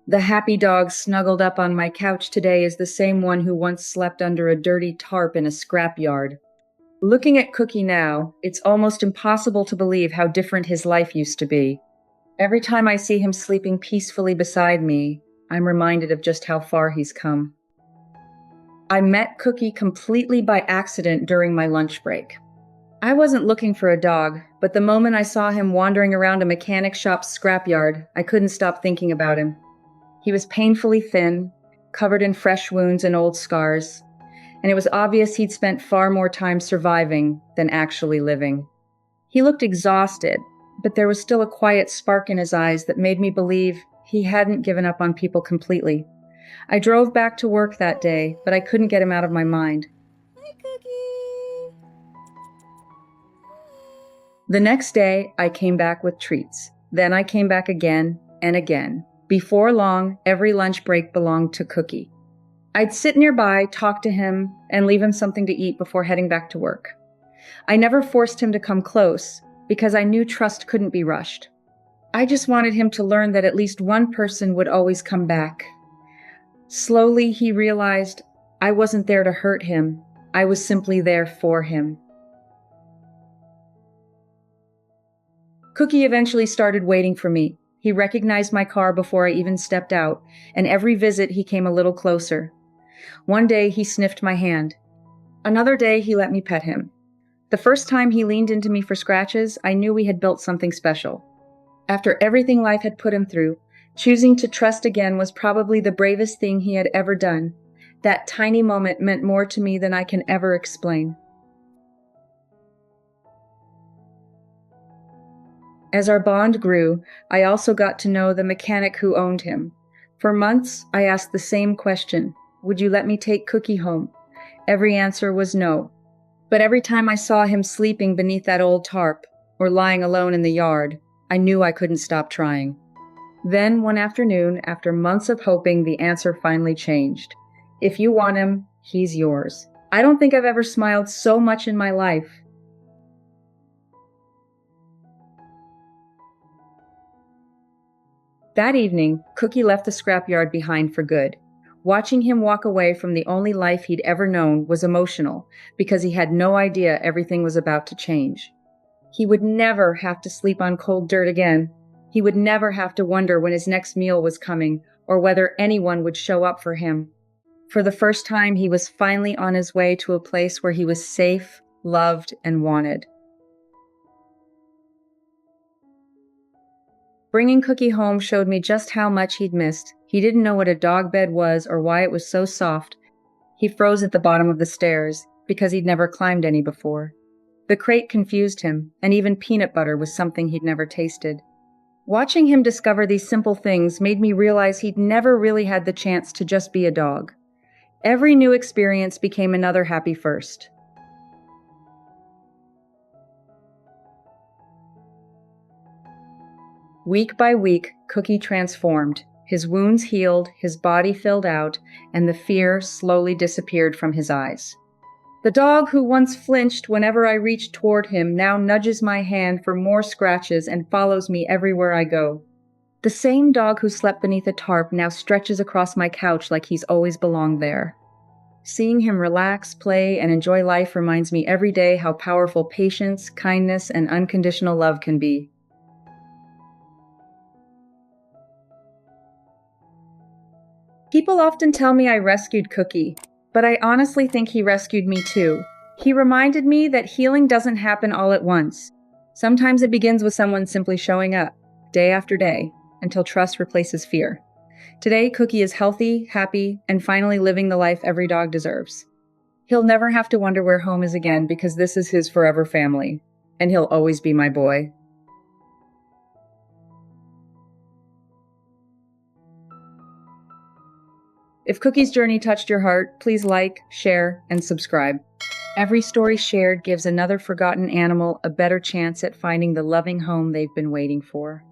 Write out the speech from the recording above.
The happy dog snuggled up on my couch today is the same one who once slept under a dirty tarp in a scrapyard. Looking at Cookie now, it's almost impossible to believe how different his life used to be. Every time I see him sleeping peacefully beside me, I'm reminded of just how far he's come. I met Cookie completely by accident during my lunch break. I wasn't looking for a dog, but the moment I saw him wandering around a mechanic shop's scrapyard, I couldn't stop thinking about him. He was painfully thin, covered in fresh wounds and old scars, and it was obvious he'd spent far more time surviving than actually living. He looked exhausted, but there was still a quiet spark in his eyes that made me believe he hadn't given up on people completely. I drove back to work that day, but I couldn't get him out of my mind. Hi, Cookie. The next day, I came back with treats. Then I came back again and again. Before long, every lunch break belonged to Cookie. I'd sit nearby, talk to him, and leave him something to eat before heading back to work. I never forced him to come close because I knew trust couldn't be rushed. I just wanted him to learn that at least one person would always come back. Slowly, he realized I wasn't there to hurt him. I was simply there for him. Cookie eventually started waiting for me. He recognized my car before I even stepped out, and every visit he came a little closer. One day he sniffed my hand. Another day he let me pet him. The first time he leaned into me for scratches, I knew we had built something special. After everything life had put him through, choosing to trust again was probably the bravest thing he had ever done. That tiny moment meant more to me than I can ever explain. As our bond grew, I also got to know the mechanic who owned him. For months, I asked the same question: would you let me take Cookie home? Every answer was no. But every time I saw him sleeping beneath that old tarp, or lying alone in the yard, I knew I couldn't stop trying. Then, one afternoon, after months of hoping, the answer finally changed. If you want him, he's yours. I don't think I've ever smiled so much in my life. That evening, Cookie left the scrapyard behind for good. Watching him walk away from the only life he'd ever known was emotional, because he had no idea everything was about to change. He would never have to sleep on cold dirt again. He would never have to wonder when his next meal was coming, or whether anyone would show up for him. For the first time, he was finally on his way to a place where he was safe, loved, and wanted. Bringing Cookie home showed me just how much he'd missed. He didn't know what a dog bed was or why it was so soft. He froze at the bottom of the stairs because he'd never climbed any before. The crate confused him, and even peanut butter was something he'd never tasted. Watching him discover these simple things made me realize he'd never really had the chance to just be a dog. Every new experience became another happy first. Week by week, Cookie transformed. His wounds healed, his body filled out, and the fear slowly disappeared from his eyes. The dog who once flinched whenever I reached toward him now nudges my hand for more scratches and follows me everywhere I go. The same dog who slept beneath a tarp now stretches across my couch like he's always belonged there. Seeing him relax, play, and enjoy life reminds me every day how powerful patience, kindness, and unconditional love can be. People often tell me I rescued Cookie, but I honestly think he rescued me too. He reminded me that healing doesn't happen all at once. Sometimes it begins with someone simply showing up, day after day, until trust replaces fear. Today, Cookie is healthy, happy, and finally living the life every dog deserves. He'll never have to wonder where home is again because this is his forever family, and he'll always be my boy. If Cookie's journey touched your heart, please like, share, and subscribe. Every story shared gives another forgotten animal a better chance at finding the loving home they've been waiting for.